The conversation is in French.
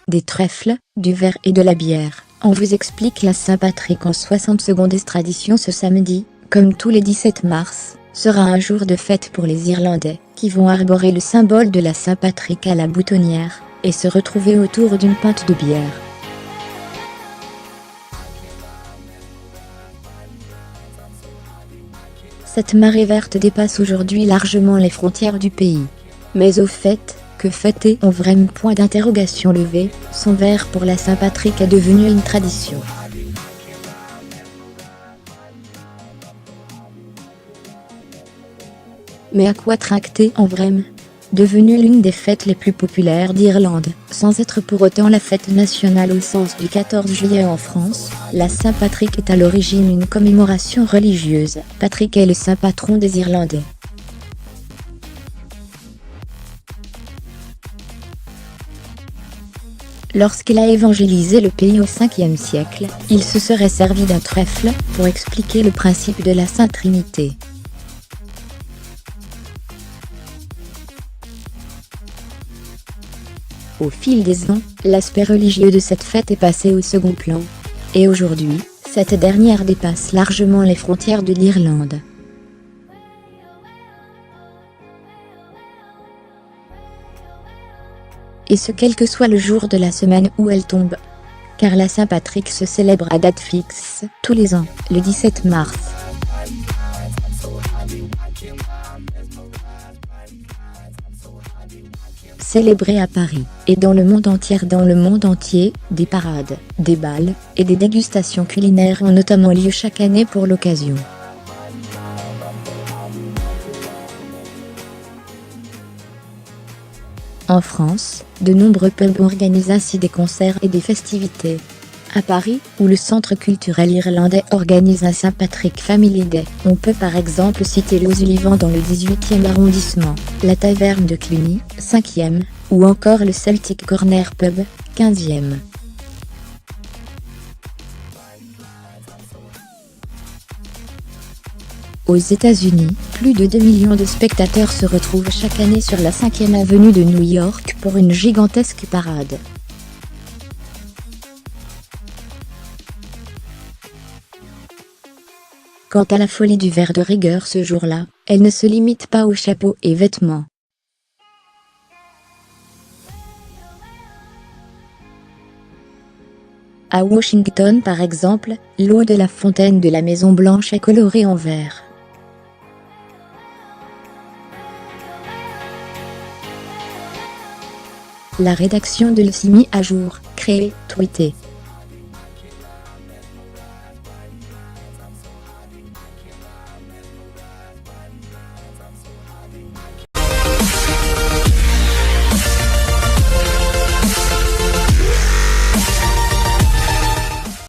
des trèfles, du verre et de la bière. On vous explique la Saint-Patrick en 60 secondes. Tradition. Ce samedi, comme tous les 17 mars, sera un jour de fête pour les Irlandais, qui vont arborer le symbole de la Saint-Patrick à la boutonnière, et se retrouver autour d'une pinte de bière. Cette marée verte dépasse aujourd'hui largement les frontières du pays. Mais au fait, que fêter en vraiment point d'interrogation levé, son verre pour la Saint-Patrick est devenu une tradition. Mais à quoi tracter en vraiment? Devenue l'une des fêtes les plus populaires d'Irlande, sans être pour autant la fête nationale au sens du 14 juillet en France, la Saint-Patrick est à l'origine une commémoration religieuse. Patrick est le saint patron des Irlandais. Lorsqu'il a évangélisé le pays au 5e siècle, il se serait servi d'un trèfle pour expliquer le principe de la Sainte Trinité. Au fil des ans, l'aspect religieux de cette fête est passé au second plan. Et aujourd'hui, cette dernière dépasse largement les frontières de l'Irlande. Et ce quel que soit le jour de la semaine où elle tombe. Car la Saint-Patrick se célèbre à date fixe, tous les ans, le 17 mars. Célébrée à Paris, et dans le monde entier, des parades, des bals, et des dégustations culinaires ont notamment lieu chaque année pour l'occasion. En France, de nombreux pubs organisent ainsi des concerts et des festivités. À Paris, où le Centre culturel irlandais organise un Saint-Patrick Family Day, on peut par exemple citer l'Aux Olivants dans le 18e arrondissement, la Taverne de Cluny, 5e, ou encore le Celtic Corner Pub, 15e. Aux États-Unis, plus de 2 millions de spectateurs se retrouvent chaque année sur la 5e avenue de New York pour une gigantesque parade. Quant à la folie du verre de rigueur ce jour-là, elle ne se limite pas aux chapeaux et vêtements. À Washington par exemple, l'eau de la fontaine de la Maison Blanche est colorée en vert. La rédaction de Le s'y mit à jour, créée, tweetée.